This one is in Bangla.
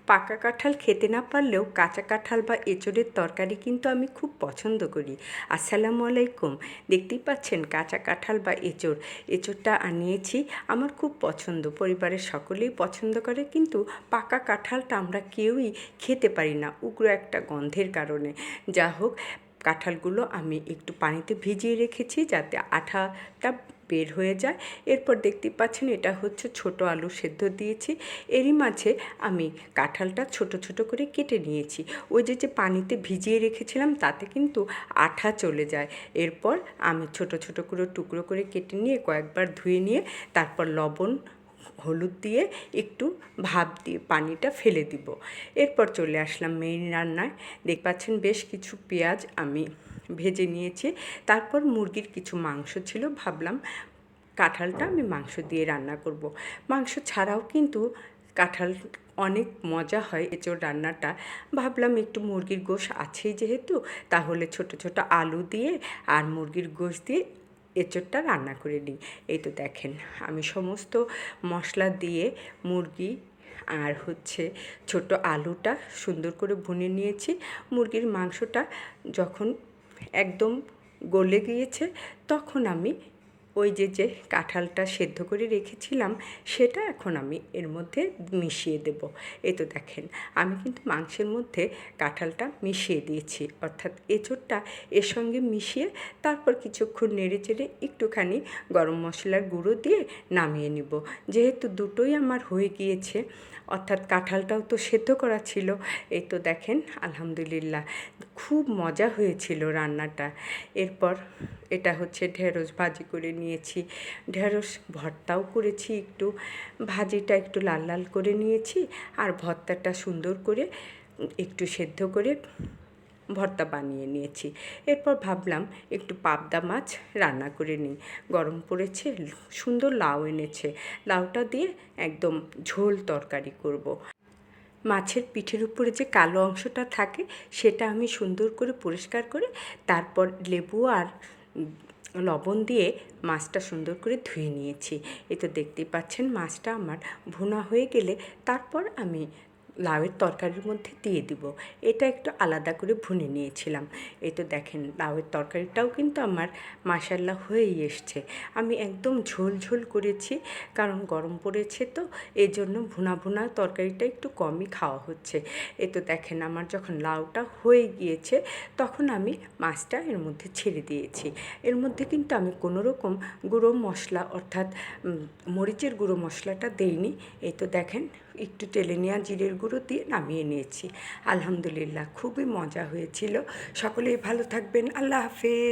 পাকা কাঁঠাল খেতে না পারলেও কাঁচা কাঁঠাল বা এঁচোড়ের তরকারি কিন্তু আমি খুব পছন্দ করি। আসসালামু আলাইকুম। দেখতেই পাচ্ছেন কাঁচা কাঁঠাল বা এঁচোড়টা আনিয়েছি। আমার খুব পছন্দ, পরিবারের সকলেই পছন্দ করে, কিন্তু পাকা কাঁঠালটা আমরা কেউই খেতে পারি না উগ্র একটা গন্ধের কারণে। যা হোক, কাঁঠালগুলো আমি একটু পানিতে ভিজিয়ে রেখেছি যাতে আঠাটা বের হয়ে যায়। এরপর দেখতে পাচ্ছেন এটা হচ্ছে ছোট আলু সেদ্ধ দিয়েছি। এরই মাঝে আমি কাঁঠালটা ছোট ছোট করে কেটে নিয়েছি। ওই যে পানিতে ভিজিয়ে রেখেছিলাম তাতে কিন্তু আঠা চলে যায়। এরপর আমি ছোট ছোট করে টুকরো করে কেটে নিয়ে কয়েকবার ধুয়ে নিয়ে তারপর লবণ হলুদ দিয়ে একটু ভাপ দিয়ে পানিটা ফেলে দিব। এরপর চলে আসলাম মেইন রান্নায়। দেখতে পাচ্ছেন বেশ কিছু পেঁয়াজ আমি ভেজে নিয়েছি। তারপর মুরগির কিছু মাংস ছিল, ভাবলাম কাঁঠালটা আমি মাংস দিয়ে রান্না করব। মাংস ছাড়াও কিন্তু কাঁঠাল অনেক মজা হয় এঁচোড় রান্নাটা। ভাবলাম একটু মুরগির গোশ আছেই যেহেতু, তাহলে ছোট ছোট আলু দিয়ে আর মুরগির গোশ দিয়ে এঁচোড়টা রান্না করে নিই। এই তো দেখেন আমি সমস্ত মশলা দিয়ে মুরগি আর হচ্ছে ছোট আলুটা সুন্দর করে ভুনে নিয়েছি। মুরগির মাংসটা যখন একদম গলে গিয়েছে তখন আমি ওই যে কাঁঠালটা সেদ্ধ করে রেখেছিলাম সেটা এখন আমি এর মধ্যে মিশিয়ে দেব। এই তো দেখেন আমি কিন্তু মাংসের মধ্যে কাঁঠালটা মিশিয়ে দিয়েছি, অর্থাৎ এঁচোড়টা এর সঙ্গে মিশিয়ে তারপর কিছুক্ষণ নেড়ে চেড়ে একটুখানি গরম মশলার গুঁড়ো দিয়ে নামিয়ে নিব। যেহেতু দুটোই আমার হয়ে গিয়েছে, অর্থাৎ কাঁঠালটাও তো সেদ্ধ করা ছিল। এই তো দেখেন আলহামদুলিল্লাহ খুব মজা হয়েছিল রান্নাটা। এরপর এটা হচ্ছে ঢেঁড়স ভাজি করে নিয়েছি, ঢেঁড়স ভর্তাও করেছি, একটু ভাজিটা একটু লাল লাল করে নিয়েছি আর ভর্তাটা সুন্দর করে একটু সেদ্ধ করে ভর্তা বানিয়ে নিয়েছি। এরপর ভাবলাম একটু পাবদা মাছ রান্না করে নিই। গরম পড়েছে, সুন্দর লাউ এনেছে, লাউটা দিয়ে একদম ঝোল তরকারি করব। মাছের পিঠের উপরে যে কালো অংশটা থাকে সেটা আমি সুন্দর করে পরিষ্কার করে তারপর লেবু আর লবণ দিয়ে মাছটা সুন্দর করে ধুয়ে নিয়েছি। এই তো দেখতেই পাচ্ছেন মাছটা আমার ভুনা হয়ে গেলে তারপর আমি লাউয়ের তরকারির মধ্যে দিয়ে দিব। এটা একটু আলাদা করে ভুনে নিয়েছিলাম। এই তো দেখেন লাউয়ের তরকারিটাও কিন্তু আমার মাশাল্লাহ হয়েই এসছে। আমি একদম ঝোল ঝোল করেছি, কারণ গরম পড়েছে তো এই জন্য ভুনা ভুনা তরকারিটা একটু কমই খাওয়া হচ্ছে। এই তো দেখেন আমার যখন লাউটা হয়ে গিয়েছে তখন আমি মাছটা এর মধ্যে ছেড়ে দিয়েছি। এর মধ্যে কিন্তু আমি কোনো রকম গুঁড়ো মশলা অর্থাৎ মরিচের গুঁড়ো মশলাটা দেইনি। এই তো দেখেন একটু টেলে নেওয়া জিরের গুঁড়ো দিয়ে নামিয়ে নিয়েছি। আলহামদুলিল্লাহ খুবই মজা হয়েছিল। সকলেই ভালো থাকবেন। আল্লাহ হাফেজ।